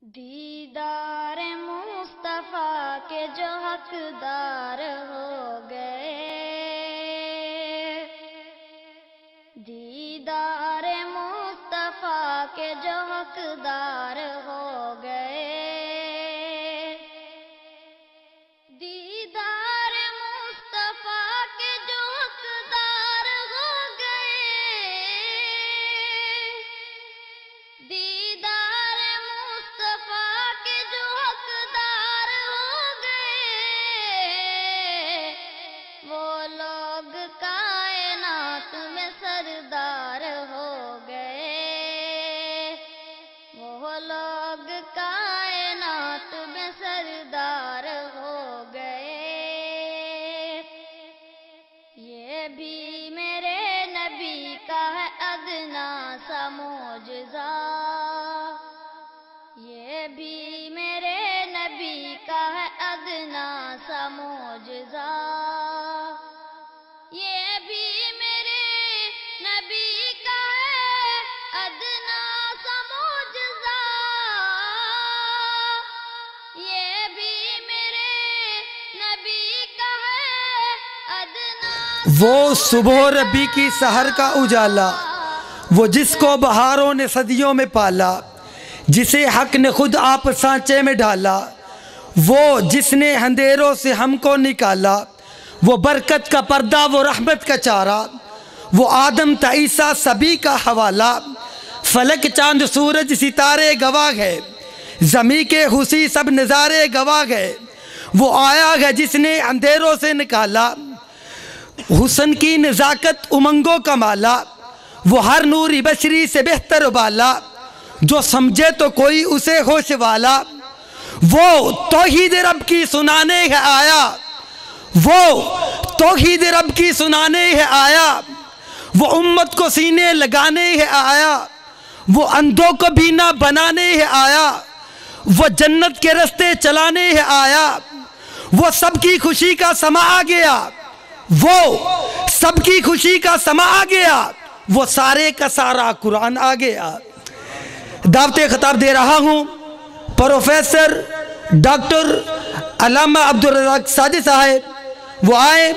دیدار مصطفیٰ کے جو حقدار ہو گئے، دیدار مصطفیٰ کے جو حقدار ہو گئے، دیدار مصطفیٰ کے جو حقدار ہو گئے، دیدار مصطفیٰ کے جو حقدار ہو گئے، وہ لوگ کائنات میں سردار ہو گئے، وہ لوگ کائنات میں سردار ہو گئے۔ یہ بھی میرے نبی کا ہے ادنا سا معجزہ، یہ بھی میرے نبی کا ہے ادنا سا معجزہ، یہ بھی میرے نبی کا ہے ادنا سا معجزہ، یہ بھی میرے نبی کا ہے ادنا وہ صبح ربی کی سحر کا اجالا، وہ جس کو بہاروں نے صدیوں میں پالا، جسے حق نے خود آپ سانچے میں ڈالا، وہ جس نے اندھیروں سے ہم کو نکالا، وہ برکت کا پردہ، وہ رحمت کا چارہ، وہ آدم تا عیسیٰ سبھی کا حوالہ، فلک چاند سورج ستارے گواہ ہے، زمیں کے حسی سب نظارے گواہ ہے، وہ آیا ہے جس نے اندھیروں سے نکالا، حسن کی نزاکت امنگوں کا مالا، وہ ہر نوری بشری سے بہتر بالا، جو سمجھے تو کوئی اسے ہوش والا، وہ توحید رب کی سنانے ہے آیا، وہ توحید رب کی سنانے ہے آیا، وہ امت کو سینے لگانے ہے آیا، وہ اندھوں کو بینا بنانے ہے آیا، وہ جنت کے رستے چلانے ہے آیا، وہ سب کی خوشی کا سما آ گیا، وہ سب کی خوشی کا سما آ گیا، وہ سارے کا سارا قرآن آ گیا۔ دعوت خطاب دے رہا ہوں پروفیسر ڈاکٹر علامہ عبدالرزاق ساجد صاحب، وہ آئیں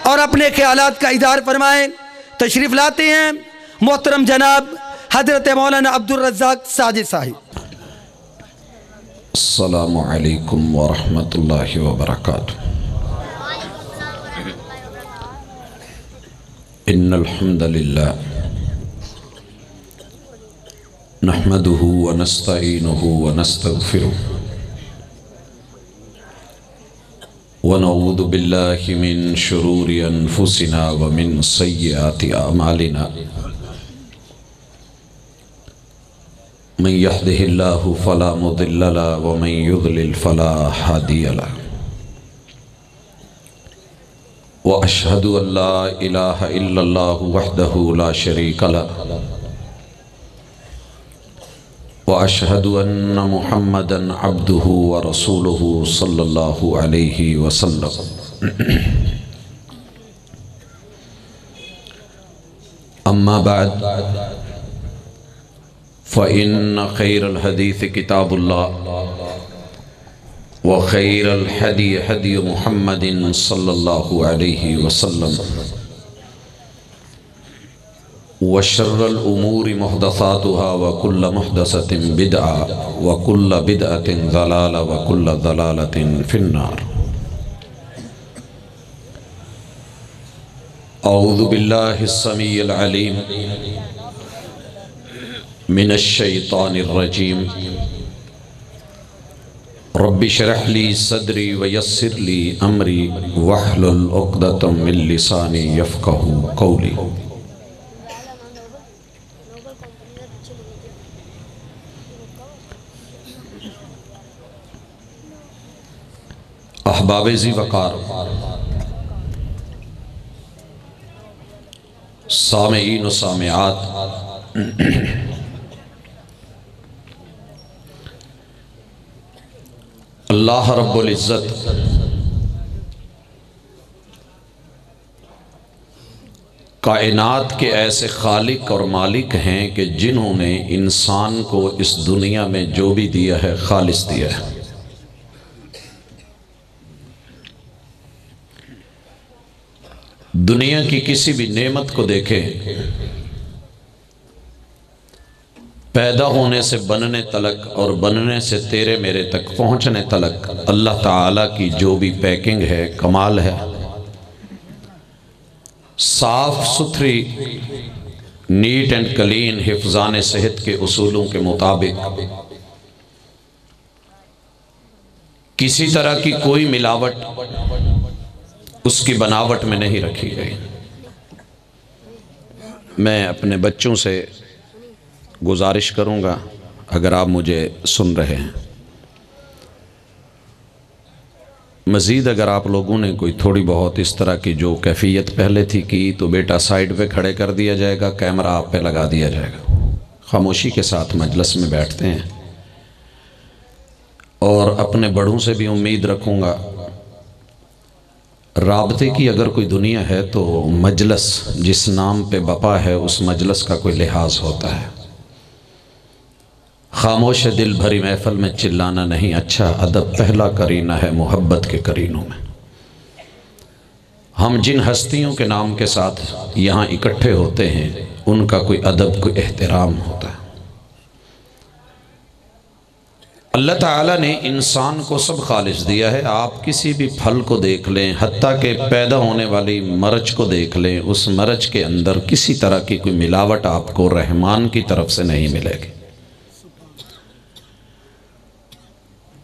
اور اپنے خیالات کا اظہار فرمائیں۔ تشریف لاتے ہیں محترم جناب حضرت مولانا عبدالرزاق ساجد صاحب۔ السلام علیکم ورحمۃ اللہ وبرکاتہ۔ ان الحمد للہ نحمده ونستعینه ونستغفره ونعوذ باللہ من شرور انفسنا ومن سیئات اعمالنا، من يهده الله فلا مضل له ومن يضلل فلا هادي له، وأشهد أن لا إله إلا الله وحده لا شريك له، وأشهد أن محمدًا عبده ورسوله صلى الله عليه وسلم۔ أما بعد، فإن خير الحديث كتاب الله، وخير الهدي هدي محمد صلى الله عليه وسلم، وشر الأمور محدثاتها وكل محدثة بدعة وكل بدعة ضلالة وكل ضلالة في النار۔ أعوذ بالله السميع العليم من الشيطان الرجيم، رب اشرح لي صدري ويسر لي أمري واحلل عقدة من لساني يفقهوا قولي۔ احباب ذی وقار، سامعین و سامعات، اللہ رب العزت کائنات کے ایسے خالق اور مالک ہیں کہ جنہوں نے انسان کو اس دنیا میں جو بھی دیا ہے خالص دیا ہے۔ دنیا کی کسی بھی نعمت کو دیکھیں، پیدا ہونے سے بننے تلک اور بننے سے تیرے میرے تک پہنچنے تلک اللہ تعالیٰ کی جو بھی پیکنگ ہے کمال ہے۔ صاف ستھری، نیٹ اینڈ کلین، حفظان صحت کے اصولوں کے مطابق کسی طرح کی کوئی ملاوٹ اس کی بناوٹ میں نہیں رکھی گئی۔ میں اپنے بچوں سے گزارش کروں گا، اگر آپ مجھے سن رہے ہیں، مزید اگر آپ لوگوں نے کوئی تھوڑی بہت اس طرح کی جو کیفیت پہلے تھی کی تو بیٹا سائیڈ پہ کھڑے کر دیا جائے گا، کیمرہ آپ پہ لگا دیا جائے گا۔ خاموشی کے ساتھ مجلس میں بیٹھتے ہیں، اور اپنے بڑوں سے بھی امید رکھوں گا، رابطے کی اگر کوئی دنیا ہے تو مجلس جس نام پہ بپا ہے اس مجلس کا کوئی لحاظ ہوتا ہے۔ خاموش دل بھری محفل میں چلانا نہیں، اچھا ادب پہلا کرینہ ہے محبت کے کرینوں میں۔ ہم جن ہستیوں کے نام کے ساتھ یہاں اکٹھے ہوتے ہیں ان کا کوئی ادب، کوئی احترام ہوتا ہے۔ اللہ تعالیٰ نے انسان کو سب خالص دیا ہے۔ آپ کسی بھی پھل کو دیکھ لیں، حتیٰ کہ پیدا ہونے والی مرچ کو دیکھ لیں، اس مرچ کے اندر کسی طرح کی کوئی ملاوٹ آپ کو رحمان کی طرف سے نہیں ملے گی۔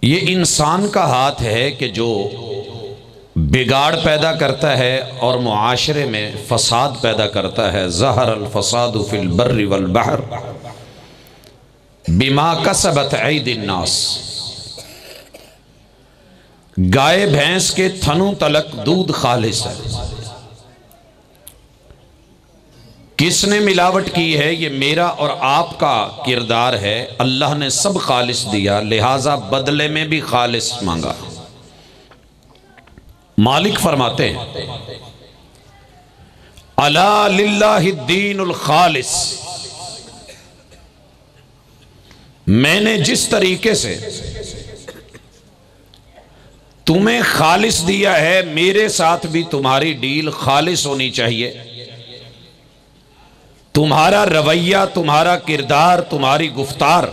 یہ انسان کا ہاتھ ہے کہ جو بگاڑ پیدا کرتا ہے اور معاشرے میں فساد پیدا کرتا ہے۔ ظہر الفساد فی البر والبحر بما کسبت ایدی الناس۔ گائے بھینس کے تھنوں تلک دودھ خالص ہے۔ کس نے ملاوٹ کی ہے؟ یہ میرا اور آپ کا کردار ہے۔ اللہ نے سب خالص دیا، لہٰذا بدلے میں بھی خالص مانگا۔ مالک فرماتے ہیں الا للہ الدین الخالص، میں نے جس طریقے سے تمہیں خالص دیا ہے میرے ساتھ بھی تمہاری ڈیل خالص ہونی چاہیے۔ تمہارا رویہ، تمہارا کردار، تمہاری گفتار،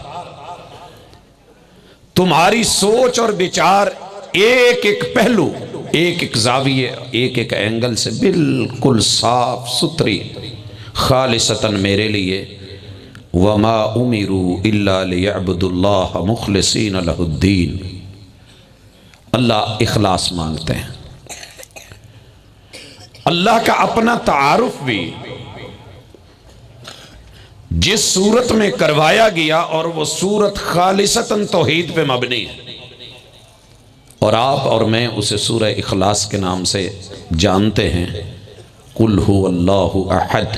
تمہاری سوچ اور بچار، ایک ایک پہلو، ایک ایک زاویے، ایک ایک اینگل سے بالکل صاف ستھری، خالصتاً میرے لیے۔ وما امروا الا ليعبدوا الله مخلصین لہ الدین۔ اللہ اخلاص مانگتے ہیں۔ اللہ کا اپنا تعارف بھی جس صورت میں کروایا گیا، اور وہ صورت خالصتاً توحید پہ مبنی ہے، اور آپ اور میں اسے سورہ اخلاص کے نام سے جانتے ہیں۔ قل هو اللہ احد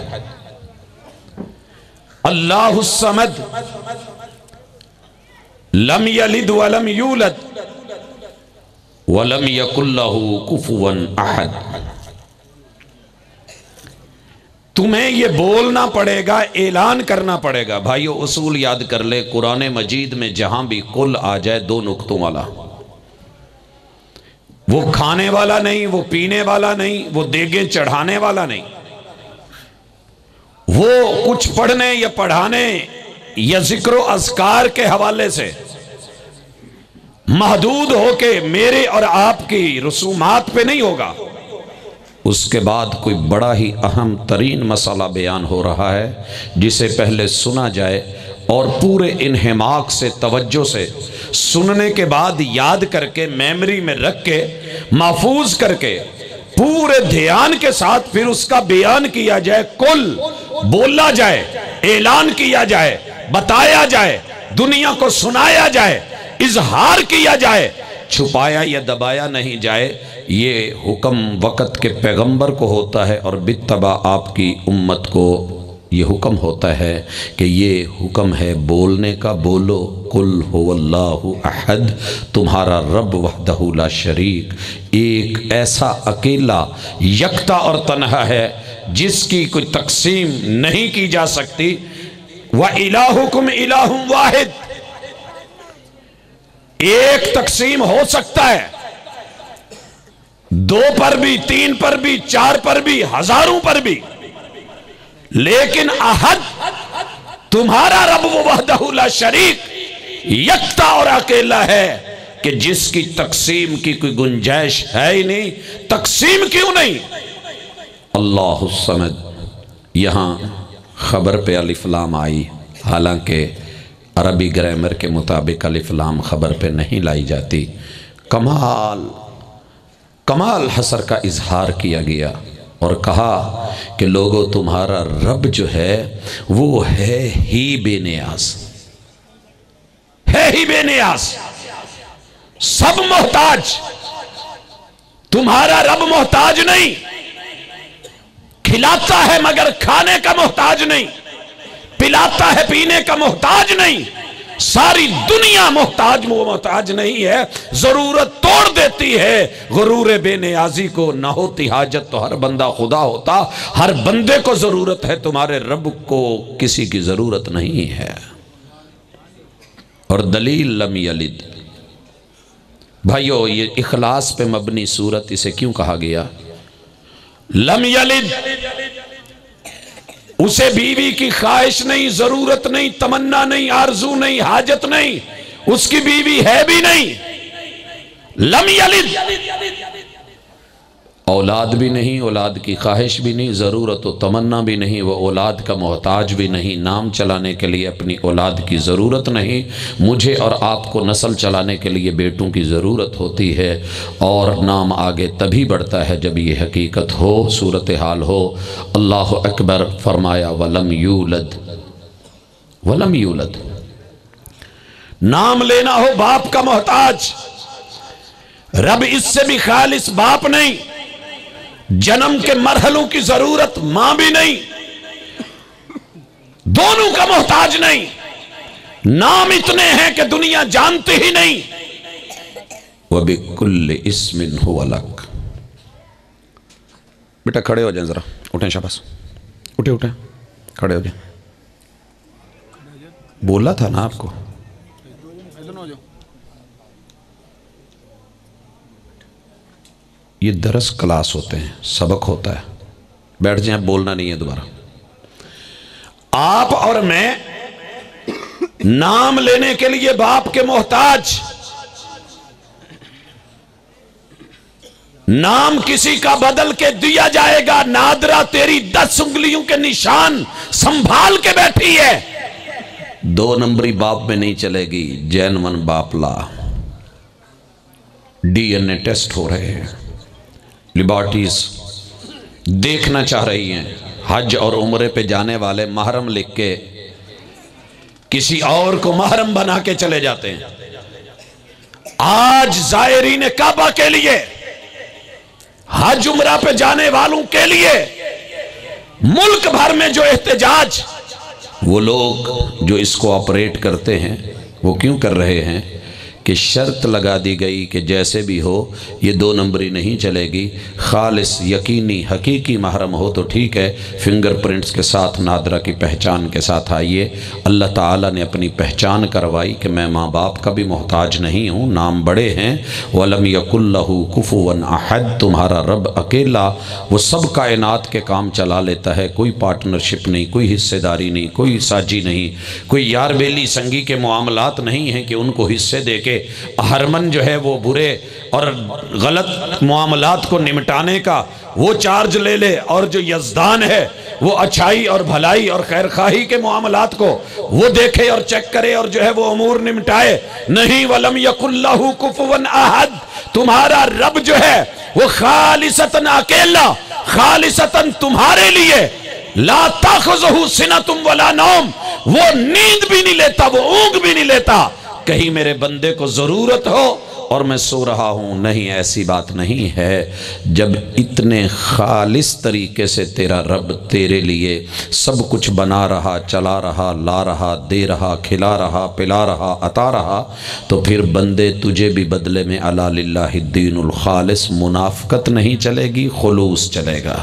اللہ الصمد لم یلد ولم یولد ولم یکن لہ کفوا احد۔ تمہیں یہ بولنا پڑے گا، اعلان کرنا پڑے گا۔ بھائیو اصول یاد کر لے، قرآن مجید میں جہاں بھی قل آ جائے دو نقطوں والا، وہ کھانے والا نہیں، وہ پینے والا نہیں، وہ دیگیں چڑھانے والا نہیں، وہ کچھ پڑھنے یا پڑھانے یا ذکر و اذکار کے حوالے سے محدود ہو کے میرے اور آپ کی رسومات پہ نہیں ہوگا۔ اس کے بعد کوئی بڑا ہی اہم ترین مسئلہ بیان ہو رہا ہے، جسے پہلے سنا جائے اور پورے انہماک سے، توجہ سے سننے کے بعد یاد کر کے، میموری میں رکھ کے، محفوظ کر کے، پورے دھیان کے ساتھ پھر اس کا بیان کیا جائے، کل بولا جائے، اعلان کیا جائے، بتایا جائے، دنیا کو سنایا جائے، اظہار کیا جائے، چھپایا یا دبایا نہیں جائے۔ یہ حکم وقت کے پیغمبر کو ہوتا ہے، اور بالتبع آپ کی امت کو یہ حکم ہوتا ہے کہ یہ حکم ہے بولنے کا۔ بولو قل هو اللہ احد، تمہارا رب وحدہ لا شریک، ایک ایسا اکیلا، یکتا اور تنہا ہے جس کی کوئی تقسیم نہیں کی جا سکتی. وَإِلَٰهُكُمْ إِلَٰهٌ وَاحِدٌ. ایک تقسیم ہو سکتا ہے، 2 پر بھی، 3 پر بھی، 4 پر بھی، ہزاروں پر بھی، لیکن احد تمہارا رب وحدہ لا شریک یکتا اور اکیلا ہے کہ جس کی تقسیم کی کوئی گنجائش ہے ہی نہیں. تقسیم کیوں نہیں؟ اللہ الصمد. یہاں خبر پہ الف لام آئی، حالانکہ عربی گرامر کے مطابق الف لام خبر پہ نہیں لائی جاتی. کمال حسر کا اظہار کیا گیا اور کہا کہ لوگو تمہارا رب جو ہے وہ ہے ہی بے نیاز، ہے ہی بے نیاز، سب محتاج. تمہارا رب محتاج نہیں، کھلاتا ہے مگر کھانے کا محتاج نہیں، پلاتا ہے پینے کا محتاج نہیں. ساری دنیا محتاج نہیں ہے، ضرورت توڑ دیتی ہے. غرور بے نیازی کو نہ ہوتی حاجت تو ہر بندہ خدا ہوتا. ہر بندے کو ضرورت ہے، تمہارے رب کو کسی کی ضرورت نہیں ہے. اور دلیل لم یلد. بھائیو یہ اخلاص پہ مبنی صورت، اسے کیوں کہا گیا لم یلد؟ اسے بیوی کی خواہش نہیں، ضرورت نہیں، تمنا نہیں، آرزو نہیں، حاجت نہیں، اس کی بیوی ہے بھی نہیں. لم یلد، اولاد بھی نہیں، اولاد کی خواہش بھی نہیں، ضرورت و تمنا بھی نہیں، وہ اولاد کا محتاج بھی نہیں. نام چلانے کے لیے اپنی اولاد کی ضرورت نہیں. مجھے اور آپ کو نسل چلانے کے لیے بیٹوں کی ضرورت ہوتی ہے، اور نام آگے تبھی بڑھتا ہے جب یہ حقیقت ہو، صورتحال ہو. اللہ اکبر. فرمایا وَلَمْ يُولَدْ. وَلَمْ يُولَدْ. نام لینا ہو باپ کا محتاج، رب اس سے بھی خالص باپ نہیں. جنم کے مرحلوں کی ضرورت ماں بھی نہیں، دونوں کا محتاج نہیں. نام اتنے ہیں کہ دنیا جانتی ہی نہیں. وَبِكُلِّ اسْمٍ هُوَ لَكَ. بیٹا کھڑے ہو جائیں ذرا، اٹھیں شاباش، اٹھیں کھڑے ہو جائیں. بولا تھا نا آپ کو. یہ درس کلاس ہوتے ہیں، سبق ہوتا ہے. بیٹھ جائیں، بولنا نہیں ہے دوبارہ. آپ اور میں نام لینے کے لیے باپ کے محتاج. نام کسی کا بدل کے دیا جائے گا. نادرہ تیری 10 انگلیوں کے نشان سنبھال کے بیٹھی ہے. 2 نمبری باپ میں نہیں چلے گی. جینون باپ لا. DNA ٹیسٹ ہو رہے ہیں، لیبارٹیز دیکھنا چاہ رہی ہیں. حج اور عمرے پہ جانے والے محرم لکھ کے کسی اور کو محرم بنا کے چلے جاتے ہیں. آج زائرین کعبہ کے لیے، حج عمرہ پہ جانے والوں کے لیے ملک بھر میں جو احتجاج، وہ لوگ جو اس کو آپریٹ کرتے ہیں وہ کیوں کر رہے ہیں کہ شرط لگا دی گئی کہ جیسے بھی ہو یہ 2 نمبری نہیں چلے گی. خالص یقینی حقیقی محرم ہو تو ٹھیک ہے، فنگر پرنٹس کے ساتھ، نادرہ کی پہچان کے ساتھ آئیے. اللہ تعالیٰ نے اپنی پہچان کروائی کہ میں ماں باپ کا بھی محتاج نہیں ہوں. نام بڑے ہیں. وَلَمْ يَكُنْ لَهُ كُفُوًا أَحَدٌ. تمہارا رب اکیلا، وہ سب کائنات کے کام چلا لیتا ہے. کوئی پارٹنرشپ نہیں، کوئی حصے داری نہیں، کوئی ساجی نہیں، کوئی یار بیلی سنگی کے معاملات نہیں ہیں کہ ان کو حصے دے کے ہرمن جو ہے وہ برے اور غلط معاملات کو نمٹانے کا وہ چارج لے لے، اور جو یزدان ہے وہ اچھائی اور بھلائی اور خیر خواہی کے معاملات کو وہ دیکھے اور چیک کرے اور جو ہے وہ امور نمٹائے. نہیں. وَلَمْ يَكُنْ لَهُ كُفُوًا أَحَدٌ. تمہارا رب جو ہے وہ خالصتاً اکیلا، خالصتاً تمہارے لیے. لا تاخذہ سنۃ ولا نوم. وہ نیند بھی نہیں لیتا، وہ اونگ بھی نہیں لیتا. کہیں میرے بندے کو ضرورت ہو اور میں سو رہا ہوں. نہیں، ایسی بات نہیں ہے. جب اتنے خالص طریقے سے تیرا رب تیرے لیے سب کچھ بنا رہا، چلا رہا، لا رہا، دے رہا، کھلا رہا، پلا رہا، عطا رہا، تو پھر بندے تجھے بھی بدلے میں الا للہ الدین الخالص. منافقت نہیں چلے گی، خلوص چلے گا.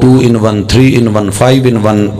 2 in 1, 3 in 1, 5 in 1,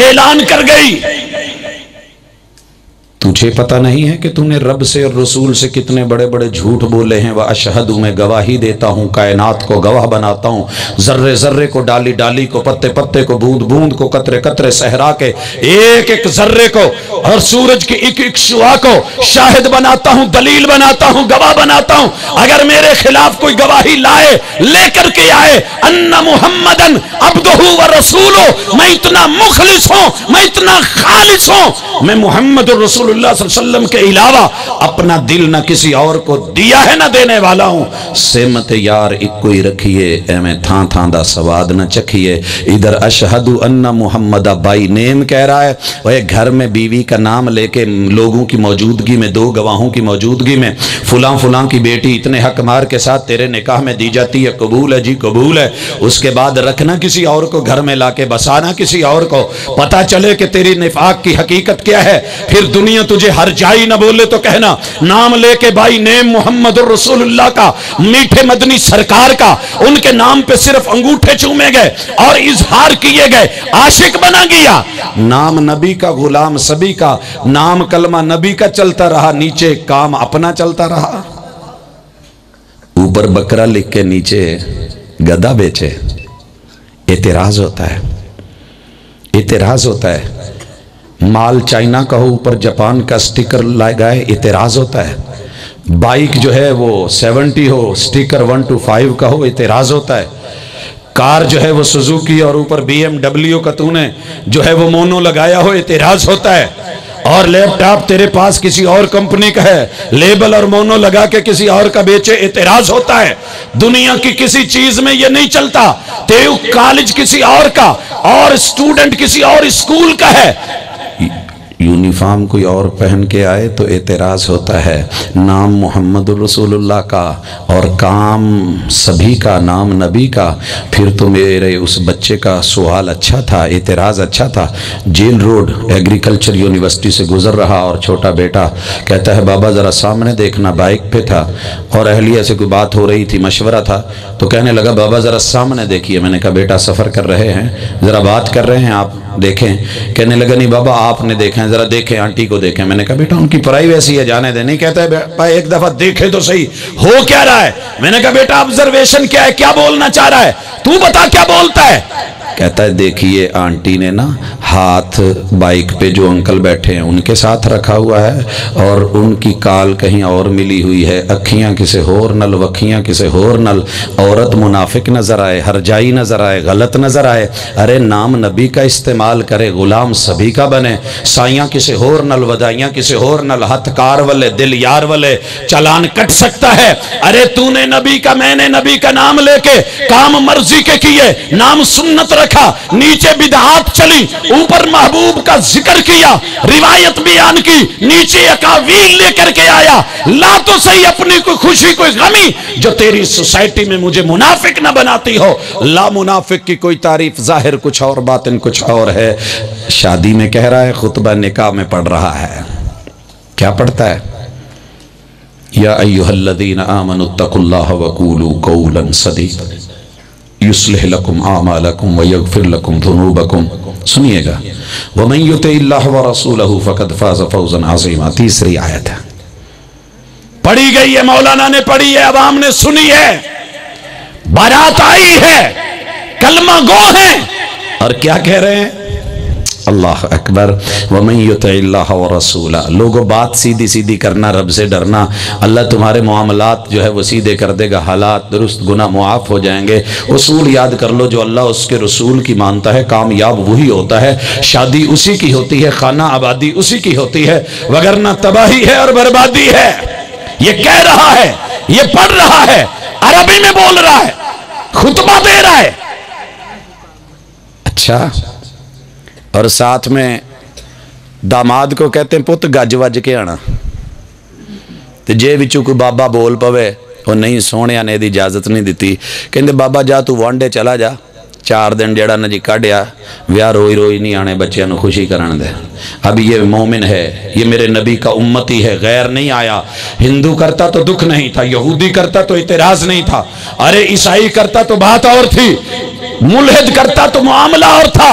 اعلان کر گئی، تجھے پتہ نہیں ہے کہ تو نے رب سے اور رسول سے کتنے بڑے بڑے جھوٹ بولے ہیں؟ وَأَشْهَدُ میں گواہی دیتا ہوں، کائنات کو گواہ بناتا ہوں، ذرے ذرے کو، ڈالی ڈالی کو، پتے پتے کو، بوند بوند کو، قطرے قطرے صحرا کے ایک ایک ذرے کو اور سورج کی ایک ایک شعاع کو شاہد بناتا ہوں، دلیل بناتا ہوں، گواہ بناتا ہوں۔ اگر میرے خلاف کوئی گواہی لائے، لے کر کے آئے، ان محمدن عبدہ و رسولہ، میں اتنا مخلص ہوں، میں اتنا خالص ہوں، میں محمد رسول اللہ صلی اللہ علیہ وسلم کے علاوہ اپنا دل نہ کسی اور کو دیا ہے، نہ دینے والا ہوں۔ سمت یار ایک کوئی رکھیے، اے میں تھان تھان دا سواد نہ چکھیے۔ ادھر اشہدو ان محمد بائی نیم کہہ رہا ہے، وہ گھر میں بیوی کا نام لے کے لوگوں کی موجودگی میں، دو گواہوں کی موجودگی میں، فلاں فلاں کی بیٹی اتنے حق مار کے ساتھ تیرے نکاح میں دی جاتی ہے، قبول ہے جی قبول ہے۔ اس کے بعد رکھنا کسی اور کو گھر میں لا کے، بسانا کسی اور کو، پتہ چلے کہ تیری نفاق کی حقیقت کیا ہے، پھر دنیا تجھے ہر جائی نہ بولے تو کہنا نام لے کے بھائی نیم محمد الرسول اللہ کا، میٹھے مدنی سرکار کا، ان کے نام پہ صرف انگوٹھے چومے گئے اور اظہار کیے گئے، عاشق بنا گیا۔ نام نبی کا، غلام سبی کا، نام کلمہ نبی کا چلتا رہا، نیچے کام اپنا چلتا رہا۔ اوپر بکرا لکھ کے نیچے گدھا بیچے، اعتراض ہوتا ہے، اعتراض ہوتا ہے۔ مال چائنا کا ہو، اوپر جاپان کا سٹیکر لگائے، اعتراض ہوتا ہے۔ بائک جو ہے وہ 70 ہو، سٹیکر 1 to 5 کا ہو، اعتراض ہوتا ہے۔ کار جو ہے وہ سوزوکی اور اوپر BMW کا تو نے جو ہے وہ مونو لگایا ہو، اعتراض ہوتا ہے۔ اور لیپ ٹاپ تیرے پاس کسی اور کمپنی کا ہے، لیبل اور مونو لگا کے کسی اور کا بیچے، اعتراض ہوتا ہے۔ دنیا کی کسی چیز میں یہ نہیں چلتا، تیو کالج کسی اور کا اور اسٹوڈنٹ کسی اور اسکول کا ہے، یونیفارم کوئی اور پہن کے آئے تو اعتراض ہوتا ہے۔ نام محمد الرسول اللہ کا اور کام سبھی کا، نام نبی کا۔ پھر تو میرے اس بچے کا سوال اچھا تھا، اعتراض اچھا تھا۔ جیل روڈ ایگریکلچر یونیورسٹی سے گزر رہا اور چھوٹا بیٹا کہتا ہے بابا ذرا سامنے دیکھنا، بائک پہ تھا اور اہلیہ سے کوئی بات ہو رہی تھی، مشورہ تھا، تو کہنے لگا بابا ذرا سامنے دیکھیے۔ میں نے کہا بیٹا سفر کر رہے ہیں، ذرا بات کر رہے ہیں، آپ دیکھیں۔ کہنے لگا نہیں بابا آپ نے دیکھیں، ذرا دیکھیں، آنٹی کو دیکھیں۔ میں نے کہا بیٹا ان کی پرائیویسی ہے، جانے دیں۔ نہیں کہتا ہے بھائی ایک دفعہ دیکھے تو صحیح ہو کیا رہا ہے۔ میں نے کہا بیٹا آبزرویشن کیا ہے، کیا بولنا چاہ رہا ہے، تو بتا کیا بولتا ہے۔ کہتا ہے دیکھیے آنٹی نے نا ہاتھ بائک پہ جو انکل بیٹھے ہیں ان کے ساتھ رکھا ہوا ہے اور ان کی کال کہیں اور ملی ہوئی ہے، اکھیاں کسے ہور نل، وکھیاں کسے ہور نل، عورت منافق نظر آئے، ہرجائی نظر آئے، غلط نظر آئے۔ ارے نام نبی کا استعمال کرے، غلام سبھی کا بنے، سائیاں کسے ہور نل، ودائیاں کسے ہور نل، ہتھ کار والے دل یار والے، چلان کٹ سکتا ہے۔ ارے تو نے نبی کا، میں نے نبی کا نام لے کے کام مرضی کے کیے، نام سنت رکھا، نیچے بدعات چلی، اوپر محبوب کا ذکر کیا، روایت بیان کی، نیچے اکاویل لے کر کے آیا۔ لا تو صحیح اپنی کوئی خوشی کوئی غمی جو تیری سوسائٹی میں مجھے منافق نہ بناتی ہو۔ لا منافق کی کوئی تعریف، ظاہر کچھ اور باطن کچھ اور ہے۔ شادی میں کہہ رہا ہے، خطبہ نکاح میں پڑھ رہا ہے، کیا پڑھتا ہے؟ یا ایھا الذین آمنوا اتقوا اللہ وقولوا قولا سدیدا یصلح لکم اعمالکم ویغفر لکم ذنوبکم۔ سنیے گا، ومن یطع اللہ ورسولہ فقد فاز فوزا عظیما۔ تیسری آیت ہے، پڑھی گئی ہے، مولانا نے پڑھی ہے، عوام نے سنی ہے، بارات آئی ہے، کلمہ گو ہیں، اور کیا کہہ رہے ہیں؟ اللہ اکبر، وَمَن يُطِعِ اللَّهَ وَرَسُولَهُ۔ لوگوں بات سیدھی سیدھی کرنا، رب سے ڈرنا، اللہ تمہارے معاملات جو ہے وہ سیدھے کر دے گا، حالات درست، گناہ معاف ہو جائیں گے۔ اصول یاد کر لو، جو اللہ اس کے رسول کی مانتا ہے کامیاب وہی ہوتا ہے، شادی اسی کی ہوتی ہے، خانہ آبادی اسی کی ہوتی ہے، وگرنہ تباہی ہے اور بربادی ہے۔ یہ کہہ رہا ہے، یہ پڑھ رہا ہے، عربی میں بول رہا ہے، خطبہ دے رہا ہے، اچھا، اور ساتھ میں داماد کو کہتے ہیں پت گج وج کے آنا، تو جے وچوں کوئی بابا بول پوے وہ نہیں، سونے نے دی اجازت نہیں دیتی، کہندے بابا جا تو وانڈے چلا جا، 4 دن جڑا نہ جی کڈیا، ویاہ روئی روئی نہیں آنے، بچیاں نو خوشی کرن دے۔ اب یہ مومن ہے، یہ میرے نبی کا امتی ہے، غیر نہیں آیا۔ ہندو کرتا تو دکھ نہیں تھا، یہودی کرتا تو اعتراض نہیں تھا، ارے عیسائی کرتا تو بات اور تھی، ملحد کرتا تو معاملہ اور تھا۔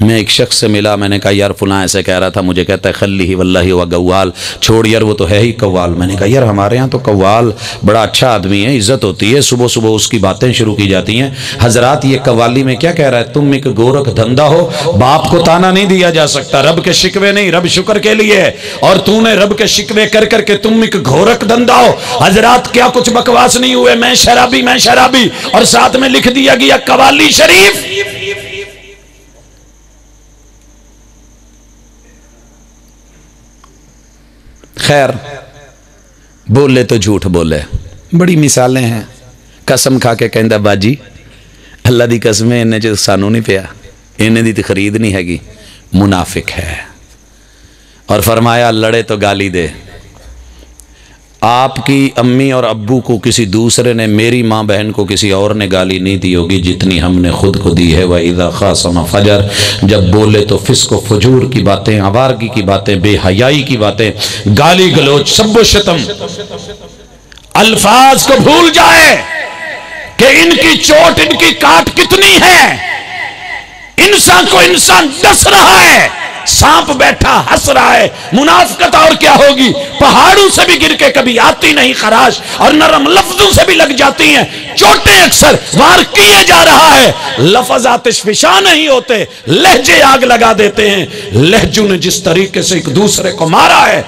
میں ایک شخص سے ملا, میں نے کہا یار فلاں ایسے کہہ رہا تھا, مجھے کہتا ہے خلی ہی واللہ و گوال, چھوڑ یار وہ تو ہے ہی قوال. میں نے کہا یار ہمارے ہاں تو قوال بڑا اچھا آدمی ہے, عزت ہوتی ہے, صبح صبح اس کی باتیں شروع کی جاتی ہیں. حضرات یہ قوالی میں کیا کہہ رہا ہے, تم ایک گورکھ دھندا ہو, باپ کو تانا نہیں دیا جا سکتا, رب کے شکوے نہیں, رب شکر کے لیے ہے, اور تو نے رب کے شکوے کر کر کے تم ایک گورکھ دھندا ہو. حضرات کیا کچھ بکواس نہیں ہوئے, میں شرابی اور ساتھ میں لکھ دیا گیا قوالی شریف. خیر بولے تو جھوٹ بولے, بڑی مثالیں ہیں. قسم کھا کے کہندا باجی اللہ دی قسم ہے انہیں جو سانو نہیں پیا, انہیں دی خرید نہیں ہے گی, منافق ہے. اور فرمایا لڑے تو گالی دے. آپ کی امی اور ابو کو کسی دوسرے نے, میری ماں بہن کو کسی اور نے گالی نہیں دی ہوگی جتنی ہم نے خود کو دی ہے. وَإِذَا خَاصَمَ فَجَر, جب بولے تو فسق و فجور کی باتیں, آوارگی کی باتیں, بے حیائی کی باتیں, گالی گلوچ, سب و شتم, الفاظ کو بھول جائے کہ ان کی چوٹ, ان کی کاٹ کتنی ہے. انسان کو انسان ڈس رہا ہے, سانپ بیٹھا ہنس رہا ہے. منافقت اور کیا ہوگی, پہاڑوں سے بھی گر کے کبھی آتی نہیں خراش, اور نرم لفظوں سے بھی لگ جاتی ہیں چوٹیں, اکثر وار کیے جا رہا ہے. لفظ آتش فشاں نہیں ہوتے, لہجے آگ لگا دیتے ہیں. لہجوں نے جس طریقے سے ایک دوسرے کو مارا ہے,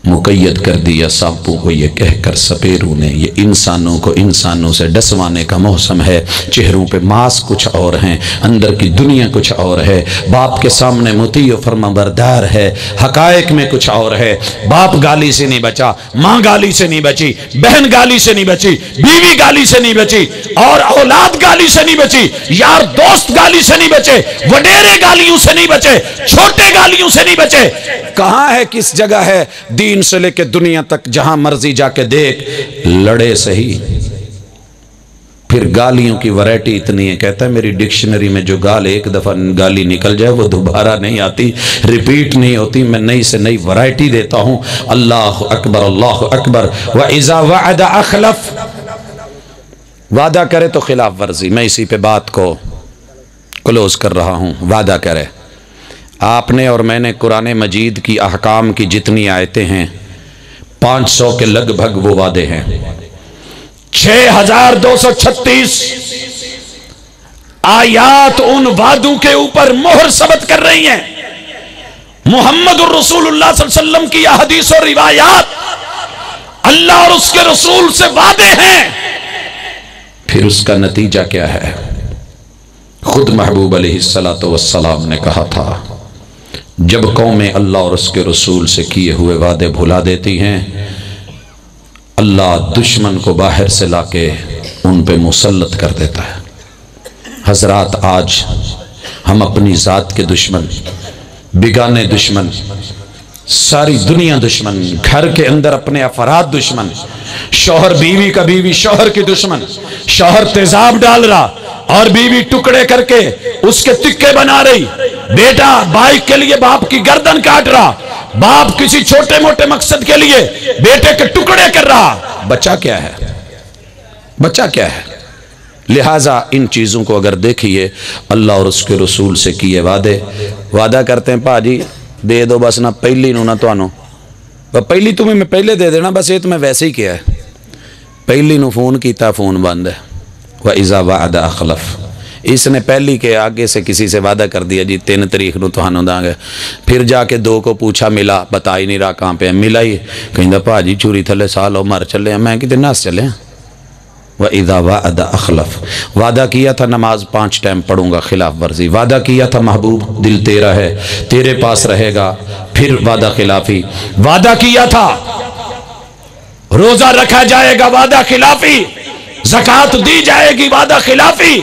مقید کر دیا سانپوں کو یہ کہہ کر سپیروں نے, یہ انسانوں کو انسانوں سے ڈسوانے کا موسم ہے. چہروں پہ ماسک کچھ اور ہیں, اندر کی دنیا کچھ اور ہے. باپ کے سامنے مطیع و فرما بردار ہے, حقائق میں کچھ اور ہے. باپ گالی سے نہیں بچا, ماں گالی سے نہیں بچی, بہن گالی سے نہیں بچی, بیوی گالی سے نہیں بچی, اور اولاد گالی سے نہیں بچی, یار دوست گالی سے نہیں بچے, وڈیرے گالیوں سے نہیں بچے, چھوٹے گالیوں سے نہیں بچے. کہاں ہے, کس جگہ ہے, دین سے لے کے دنیا تک جہاں مرضی جا کے دیکھ, لڑے صحیح. پھر گالیوں کی ویرائٹی اتنی ہے, کہتا ہے میری ڈکشنری میں جو ایک دفعہ گالی نکل جائے وہ دوبارہ نہیں آتی, ریپیٹ نہیں ہوتی. میں نئی سے نئی ویرائٹی دیتا ہوں. اللہ اکبر, اللہ اکبر. وَإِذَا وَعَدَ أَخْلَفَ, وعدہ کرے تو خلاف ورزی. میں اسی پہ بات کو کلوز کر رہا ہوں. وعدہ کرے, آپ نے اور میں نے قرآن مجید کی احکام کی جتنی آیتیں ہیں 500 کے لگ بھگ وہ وعدے ہیں. 6236 آیات ان وعدوں کے اوپر مہر ثبت کر رہی ہیں. محمد الرسول اللہ صلی اللہ علیہ وسلم کی احادیث و روایات اللہ اور اس کے رسول سے وعدے ہیں. پھر اس کا نتیجہ کیا ہے؟ خود محبوب علیہ السلام نے کہا تھا, جب قومیں اللہ اور اس کے رسول سے کیے ہوئے وعدے بھلا دیتی ہیں, اللہ دشمن کو باہر سے لا کے ان پہ مسلط کر دیتا ہے. حضرات آج ہم اپنی ذات کے دشمن, بیگانے دشمن, ساری دنیا دشمن, گھر کے اندر اپنے افراد دشمن, شوہر بیوی کا بیوی شوہر کی دشمن, شوہر تیزاب ڈال رہا اور بیوی ٹکڑے کر کے اس کے تکے بنا رہی, بیٹا بائک کے لیے باپ کی گردن کاٹ رہا, باپ کسی چھوٹے موٹے مقصد کے لیے بیٹے کے ٹکڑے کر رہا. بچہ کیا ہے, بچہ کیا ہے؟ لہٰذا ان چیزوں کو اگر دیکھیے, اللہ اور اس کے رسول سے کیے وعدے, وعدہ کرتے ہیں پاجی دے دو بس, نہ پہلی نو نہ توانو, پہلی تمہیں میں پہلے دے دینا بس, یہ تو میں ویسے ہی کیا ہے. پہلی نو فون کیتا, فون بند ہے. وَإِذَا وَعَدَ أَخْلَفَ, اس نے پہلی کے آگے سے کسی سے وعدہ کر دیا جی 3 تاریخ نو تو ہنو داں گے, پھر جا کے 2 کو پوچھا, ملا, بتا ہی نہیں رہا کہاں پہ ہے, ملا ہی کہیں پا جی چوری تھلے سال ہو مر چلے ہیں, میں کتنے ناس چلے ہیں. وَإِذَا وَعَدَ أَخْلَفَ, وعدہ کیا تھا نماز 5 ٹائم پڑھوں گا, خلاف ورزی. وعدہ کیا تھا محبوب دل تیرا ہے, تیرے پاس رہے گا, پھر وعدہ خلافی. وعدہ کیا تھا روزہ رکھا جائے گا, وعدہ خلافی. زکوٰۃ دی جائے گی, وعدہ خلافی.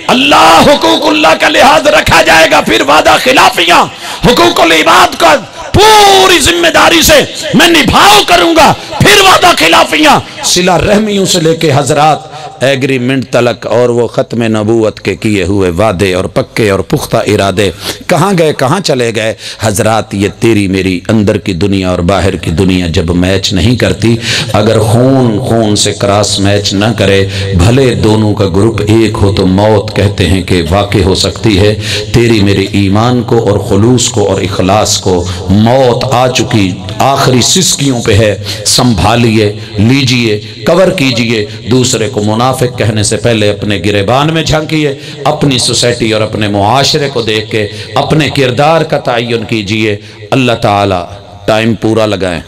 اللہ حقوق اللہ کا لحاظ رکھا جائے گا, پھر وعدہ خلافیاں. حقوق العباد کا پوری ذمہ داری سے میں نبھاؤ کروں گا, پھر وعدہ خلافیاں. صلہ رحمیوں سے لے کے حضرات ایگریمنٹ تلک اور وہ ختم نبوت کے کیے ہوئے وعدے اور پکے اور پختہ ارادے کہاں گئے، کہاں چلے گئے؟ حضرات یہ تیری میری اندر کی دنیا اور باہر کی دنیا جب میچ نہیں کرتی، اگر خون سے کراس میچ نہ کرے، بھلے دونوں کا گروپ ایک ہو تو موت کہتے ہیں کہ واقع ہو سکتی ہے۔ تیری میرے ایمان کو اور خلوص کو اور اخلاص کو موت آ چکی، آخری سسکیوں پہ ہے، سنبھالیے، لیجئے، کور کیجئے۔ دوسرے کو منافق کہنے سے پہلے اپنے گریبان میں جھانکیے، اپنی سوسائٹی اور اپنے معاشرے کو دیکھ کے اپنے کردار کا تعین کیجئے۔ اللہ تعالی ٹائم پورا لگائیں۔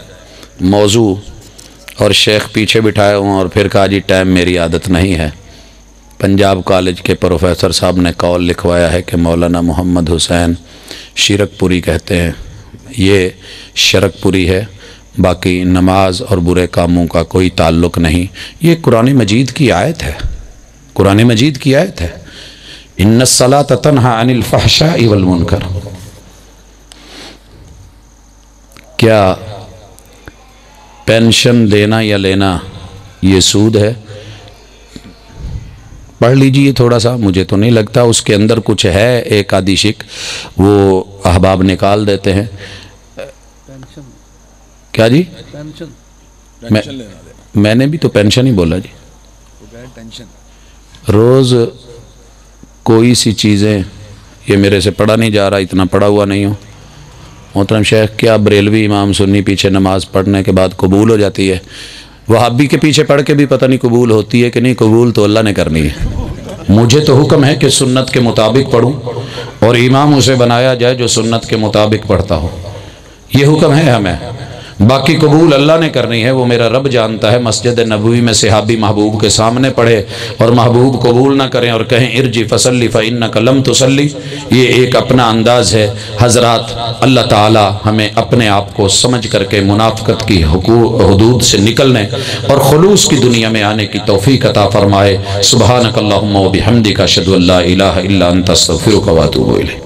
موضوع اور شیخ پیچھے بٹھائے ہوں اور پھر کہا جی ٹائم میری عادت نہیں ہے۔ پنجاب کالج کے پروفیسر صاحب نے قول لکھوایا ہے کہ مولانا محمد حسین شرک پوری کہتے ہیں، یہ شرک پوری ہے، باقی نماز اور برے کاموں کا کوئی تعلق نہیں۔ یہ قرآن مجید کی آیت ہے، قرآن مجید کی آیت ہے، ان الصلاۃ تنہی عن الفحشاء والمنکر۔ کیا پینشن دینا یا لینا یہ سود ہے؟ پڑھ لیجئے تھوڑا سا، مجھے تو نہیں لگتا اس کے اندر کچھ ہے، ایک آدھی شک وہ احباب نکال دیتے ہیں۔ کیا جی؟ میں نے بھی تو پینشن ہی بولا جی۔ روز کوئی سی چیزیں، یہ میرے سے پڑھا نہیں جا رہا، اتنا پڑھا ہوا نہیں ہوں۔ محترم شیخ، کیا بریلوی امام سنی پیچھے نماز پڑھنے کے بعد قبول ہو جاتی ہے؟ وہابی کے پیچھے پڑھ کے بھی پتہ نہیں قبول ہوتی ہے کہ نہیں، قبول تو اللہ نے کرنی ہے۔ مجھے تو حکم ہے کہ سنت کے مطابق پڑھوں اور امام اسے بنایا جائے جو سنت کے مطابق پڑھتا ہو، یہ حکم ہے ہمیں۔ باقی قبول اللہ نے کرنی ہے، وہ میرا رب جانتا ہے۔ مسجد نبوی میں صحابی محبوب کے سامنے پڑھے اور محبوب قبول نہ کریں اور کہیں ارجی فصلی فإنک لم تصلی، یہ ایک اپنا انداز ہے۔ حضرات اللہ تعالی ہمیں اپنے آپ کو سمجھ کر کے منافقت کی حدود سے نکلنے اور خلوص کی دنیا میں آنے کی توفیق عطا فرمائے۔ سبحانک اللہم و بحمدک اشہد ان لا الہ الا انت استغفرک و اتوب الیک۔